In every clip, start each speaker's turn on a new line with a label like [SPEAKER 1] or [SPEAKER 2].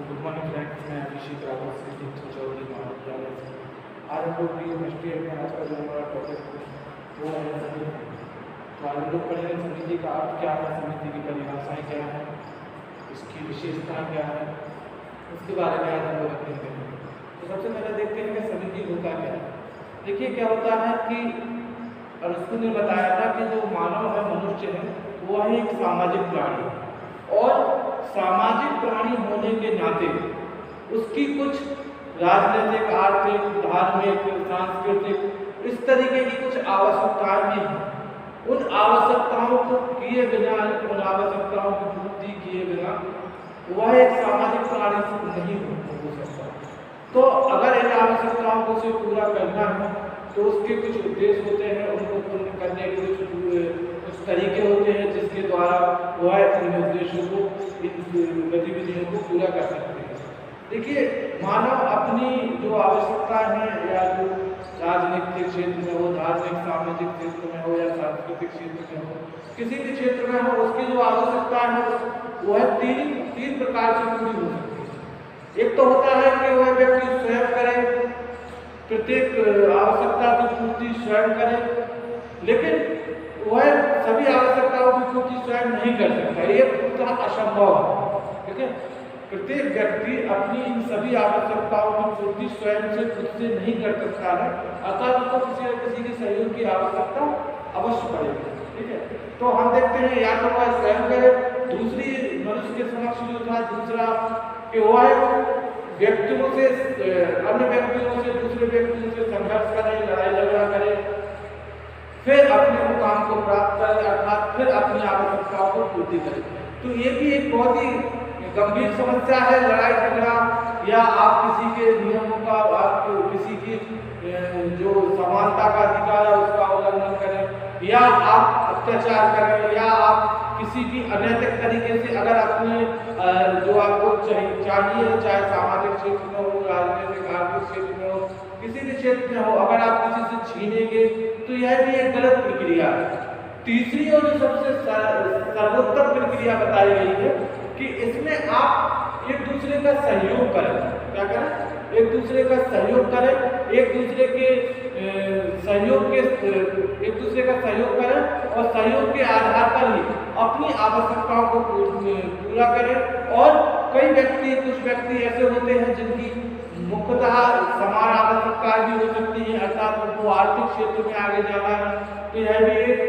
[SPEAKER 1] Good morning friends, मैं अभिषेक रावत से दीक्षित चौधरी महाविद्यालय से। आज हम लोग केमिस्ट्री में आज का जो हमारा टॉपिक वो है समिति। तो आज हम लोग पढ़ेंगे समिति का अर्थ क्या है, समिति की परिभाषाएँ क्या है, इसकी विशेषता क्या है, उसके बारे में आज हम लोग अध्ययन करेंगे। तो सबसे पहले देखते हैं कि समिति होता क्या है। देखिए क्या होता है कि अरस्तु ने बताया था कि जो मानव है, मनुष्य है, वो है एक सामाजिक प्राणी और सामाजिक प्राणी होने के नाते उसकी कुछ राजनीतिक, आर्थिक, धार्मिक, सांस्कृतिक इस तरीके की कुछ आवश्यकताएं भी हैं। उन आवश्यकताओं को किए बिना, उन आवश्यकताओं की पूर्ति किए बिना वह एक सामाजिक प्राणी नहीं हो सकता। तो अगर इन आवश्यकताओं को से पूरा करना है तो उसके कुछ उद्देश्य होते हैं, उनको पूर्ण करने के कुछ तरीके होते हैं जिसके द्वारा वह इन उद्देश्यों को, इन गतिविधियों को पूरा कर सकते हैं। देखिए, मानव अपनी जो आवश्यकता है, या जो राजनीतिक क्षेत्र में हो, धार्मिक सामाजिक क्षेत्र में हो, या सांस्कृतिक क्षेत्र में हो, किसी भी क्षेत्र में हो, उसकी जो आवश्यकता है वह तीन प्रकार से पूरी हो सकती है। एक तो होता है कि वह व्यक्ति स्वयं करे, प्रत्येक आवश्यकता की पूर्ति स्वयं करे, लेकिन वह सभी आवश्यकताओं की पूर्ति स्वयं नहीं कर सकता, ये पूरा असंभव है। ठीक है, प्रत्येक व्यक्ति अपनी इन सभी आवश्यकताओं की पूर्ति स्वयं से खुद से नहीं कर सकता है, अतः उसको किसी न किसी के सहयोग की आवश्यकता अवश्य पड़ेगी। ठीक है, तो हम देखते हैं या तो वह स्वयं करे, दूसरी मनुष्य के समक्ष जो था दूसरा कि वह व्यक्तियों से, अन्य व्यक्तियों से, दूसरे व्यक्तियों से संघर्ष करे, लड़ाई झगड़ा करे, फिर अपने मुकाम को प्राप्त करे, अर्थात फिर अपनी आवश्यकताओं को पूर्ति करे। तो ये भी एक बहुत ही गंभीर समस्या है, लड़ाई झगड़ा, या आप किसी के नियमों का, आप किसी की जो समानता का अधिकार है उसका उल्लंघन करें, या आप अत्याचार करें, या आप किसी की अनैतिक तरीके से अगर अपने जो आपको चाहिए, चाहे सामाजिक क्षेत्र में हो, राजनीतिक, आर्थिक क्षेत्र में हो, किसी भी क्षेत्र में हो, अगर आप किसी से छीनेंगे तो यह भी एक गलत प्रक्रिया है। तीसरी और जो सबसे सर्वोत्तम प्रक्रिया बताई गई है कि इसमें आप एक दूसरे का सहयोग करें। क्या करें? एक दूसरे का सहयोग करें, एक दूसरे का सहयोग करें और सहयोग के आधार पर ही अपनी आवश्यकताओं को पूरा करें। और कुछ व्यक्ति ऐसे होते हैं जिनकी मुख्यतः समान आवश्यकताएं भी हो सकती है, अर्थात उनको आर्थिक क्षेत्र में आगे जाना है, तो यह भी एक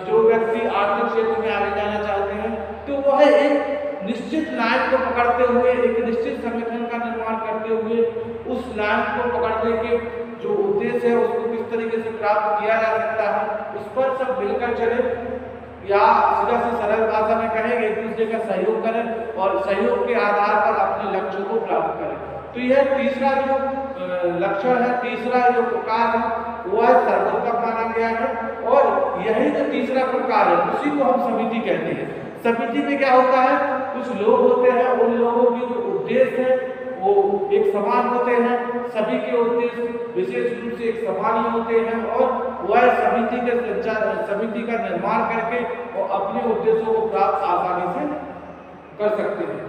[SPEAKER 1] जो व्यक्ति आर्थिक क्षेत्र में आगे जाना चाहते हैं तो वह एक निश्चित लाइन को पकड़ते हुए, एक निश्चित संगठन का निर्माण करते हुए उस लाइन को पकड़ने के जो उद्देश्य है उसको किस तरीके से प्राप्त किया जा सकता है उस पर सब मिलकर चले, या सीधा से सरल भाषा में कहें एक दूसरे का सहयोग करें और सहयोग के आधार पर अपने लक्ष्यों को प्राप्त करें। तो यह तीसरा जो लक्षण है, तीसरा जो प्रकार है वह सर्वोत्तम माना गया है, और यही जो तीसरा प्रकार है उसी को हम समिति कहते हैं। समिति में क्या होता है, कुछ लोग होते हैं, उन लोगों के जो उद्देश्य है वो एक समान होते हैं, सभी के उद्देश्य विशेष रूप से एक समान ही होते हैं, और वह समिति का निर्माण करके और अपने उद्देश्यों को प्राप्त आसानी से कर सकते हैं।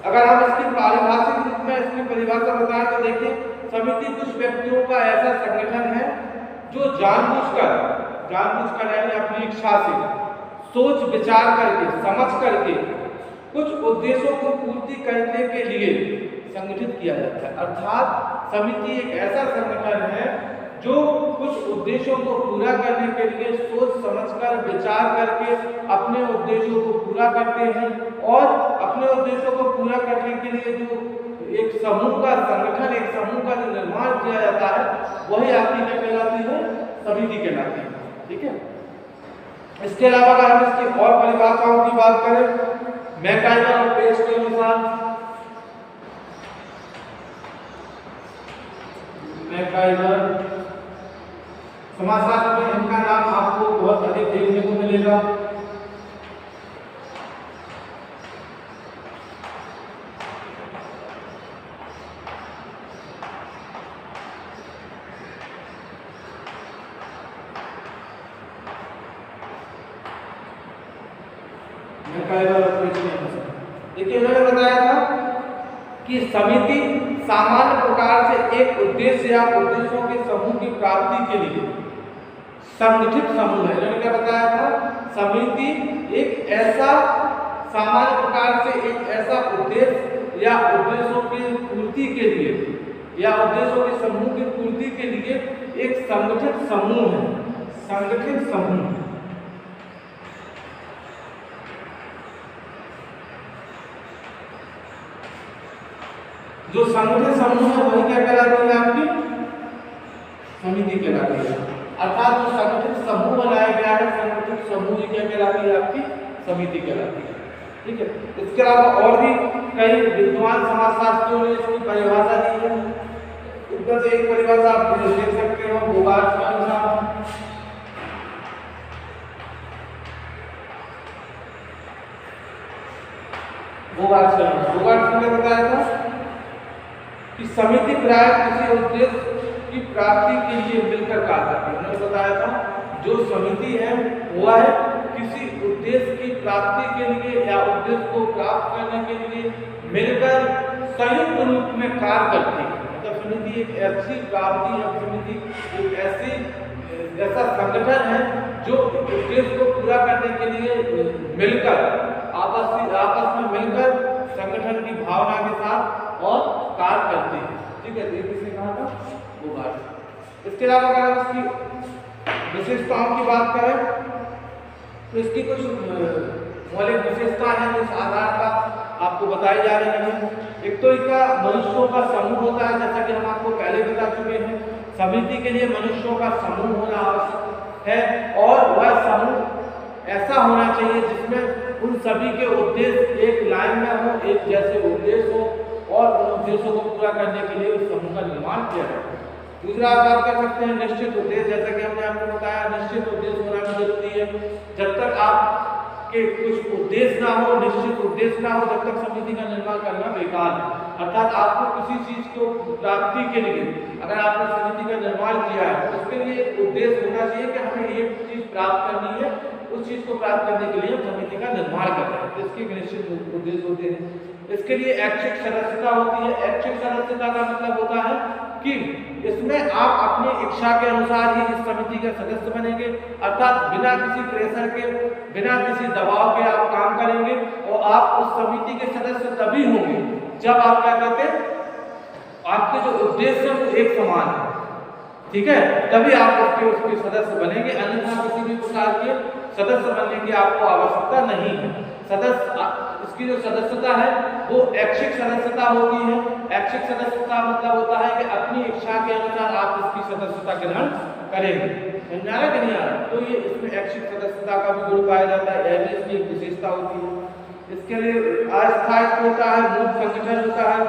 [SPEAKER 1] अगर हम इसकी पारिभाषिक रूप में इसकी परिभाषा बताएं तो देखिए, समिति कुछ व्यक्तियों का ऐसा संगठन है जो जानबूझकर यानी अपनी इच्छा से, सोच विचार करके, समझ करके कुछ उद्देश्यों को पूर्ति करने के लिए संगठित किया जाता है। अर्थात समिति एक ऐसा संगठन है जो कुछ उद्देश्यों को पूरा करने के लिए सोच समझकर, विचार करके अपने उद्देश्यों को पूरा करते हैं, और अपने उद्देश्यों को पूरा करने के लिए जो एक समूह का संगठन, एक समूह का जो निर्माण किया जाता है वही आपकी क्या कहलाती है? समिति कहलाती है। ठीक है, इसके अलावा अगर हम इसकी और परिभाषाओं की बात करें, मैकाइवर और पेज के अनुसार, मैकाइवर समाजशास्त्र में इनका नाम आपको बहुत अधिक देखने को मिलेगा। मैकाइवर और पेज के अनुसार देखिए, उन्होंने बताया था कि समिति सामान्य प्रकार से एक उद्देश्य या उद्देश्यों के समूह की प्राप्ति के लिए संगठित समूह है। मैंने क्या बताया था, समिति एक ऐसा सामान्य प्रकार से एक ऐसा उद्देश्य या उद्देश्यों की पूर्ति के लिए या उद्देश्यों के समूह की पूर्ति के लिए एक संगठित समूह है। संगठित समूह जो संगठित समूह है वही क्या कहलाती है, आपकी समिति कहलाती है। अर्थात जो संगठित समूह बनाया गया है, संगठित समूह ही क्या कहलाती है, आपकी समिति कहलाती है। ठीक है। इसके अलावा और भी कई विद्वान समाजशास्त्रियों ने इसकी परिभाषा दी है। ऊपर से एक परिभाषा आप देख सकते हो, बोगार्ट के अनुसार बोगार्ट ने बताया था कि समिति प्राय किसी उद्देश्य की प्राप्ति के लिए मिलकर कार्य करती है। उन्होंने बताया था जो समिति है वह किसी उद्देश्य की प्राप्ति के लिए या उद्देश्य को प्राप्त करने के लिए मिलकर संयुक्त रूप में कार्य करती है। मतलब समिति एक ऐसी प्राप्ति है, समिति एक ऐसा संगठन है जो उद्देश्य को पूरा करने के लिए मिलकर आपस में मिलकर संगठन की भावना के साथ और कार्य करते हैं। ठीक है। किसने कहा था, वो बात। इसके अलावा अगर इसकी विशेषताओं की बात करें तो इसकी कुछ मौलिक विशेषता है जो इस आधार का आपको बताई जा रही है। एक तो इसका मनुष्यों का समूह होता है, जैसा कि हम आपको पहले बता चुके हैं। समिति के लिए मनुष्यों का समूह होना आवश्यक है और वह समूह ऐसा होना चाहिए जिसमें उन सभी के उद्देश्य एक लाइन में हो, एक जैसे उद्देश्य हो और उन उद्देश्यों को पूरा करने के लिए उस समूह का निर्माण किया जाए। दूसरा आप बात कर सकते हैं निश्चित उद्देश्य, जैसा कि हमने आपको बताया निश्चित उद्देश्य होना भी जरूरी है। जब तक आपके कुछ उद्देश्य ना हो, निश्चित उद्देश्य ना हो, जब तक समिति का निर्माण करना बेकार है। अर्थात आपको किसी चीज को प्राप्ति के लिए अगर आपने समिति का निर्माण किया है तो उसके लिए उद्देश्य होना चाहिए कि हमें ये चीज प्राप्त करनी है। उस चीज को प्राप्त करने के लिए समिति का निर्माण करते हैं, तो इसके निश्चित उद्देश्य होते हैं। इसके लिए ऐच्छिक सदस्यता होती है। ऐच्छिक सदस्यता का मतलब होता है कि इसमें आप अपनी इच्छा के अनुसार ही इस समिति के सदस्य बनेंगे। अर्थात बिना किसी प्रेशर के, बिना किसी दबाव के आप काम करेंगे और आप उस समिति के सदस्य तभी होंगे जब आप क्या कहते हैं, आपके जो उद्देश्य है वो एक समान है। ठीक है, तभी आप उसके सदस्य बनेंगे, अन्यथा किसी भी प्रकार के सदस्य बनने की आपको आवश्यकता नहीं है। सदस्य इसकी जो सदस्यता है वो ऐच्छिक सदस्यता होती है। ऐच्छिक सदस्यता मतलब होता है कि अपनी इच्छा के अनुसार आप इसकी सदस्यता ग्रहण करेंगे। समझ आ रहा है कि नहीं आ रहा? तो ये इसमें ऐच्छिक सदस्यता का भी गुण पाया जाता है, इसकी एक विशेषता होती है। इसके लिए अस्थायित्व होता है, मूल संगठन होता है,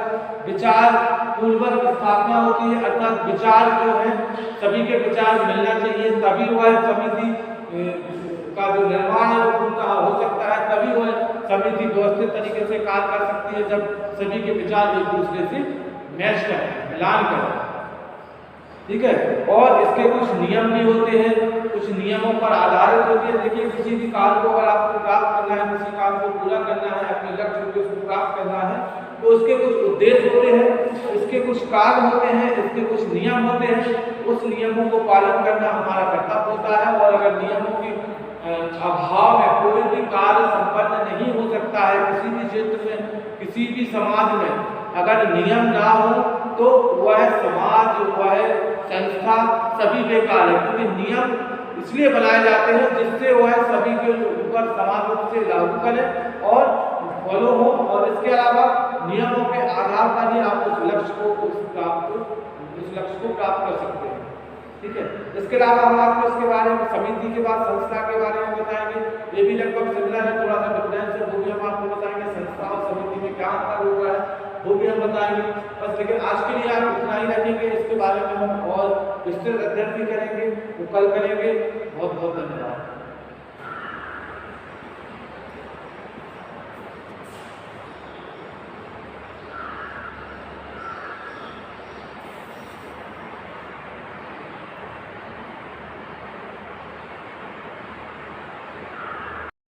[SPEAKER 1] विचार पूर्वक स्थापना होती है। अर्थात विचार जो है सभी के विचार मिलना चाहिए, तभी वह समिति का जो निर्माण है वो पूरा हो सकता है, तभी वह समिति व्यवस्थित तरीके से कार्य कर सकती है जब सभी के विचार एक दूसरे से मैच करें, मिलान करें। ठीक है। और इसके कुछ नियम भी होते हैं, कुछ नियमों पर आधारित होती है। देखिए, किसी भी काम को अगर आपको प्राप्त करना है, किसी काम को पूरा करना है, अपने लक्ष्य को उसको प्राप्त करना है, तो उसके कुछ उद्देश्य होते हैं, इसके कुछ कार्य होते हैं, इसके कुछ नियम होते हैं। उस नियमों को पालन करना हमारा कर्तव्य होता है। और अगर नियमों की अभाव में कोई भी कार्य संपन्न नहीं हो सकता है, किसी भी क्षेत्र में, किसी भी समाज में अगर नियम ना हो तो वह समाज, वह संस्था सभी बेकार है। क्योंकि नियम इसलिए बनाए जाते हैं जिससे वह सभी के ऊपर समान रूप से लागू करें और फॉलो हो। और इसके अलावा नियमों के आधार पर ही आप उस लक्ष्य को प्राप्त कर सकते हैं। ठीक है। इसके अलावा हम आपको इसके बारे में समिति के बाद संस्था के बारे में बताएंगे। ये भी लगभग सिमिलर है, थोड़ा सा डिफरेंस है, वो भी हम आपको बताएंगे। संस्था और समिति में क्या अंतर होता है वो भी हम बताएंगे। बस लेकिन आज के लिए आप इतना ही रखेंगे। इसके बारे में हम और विस्तृत अध्ययन भी करेंगे, वो कल करेंगे। बहुत बहुत धन्यवाद।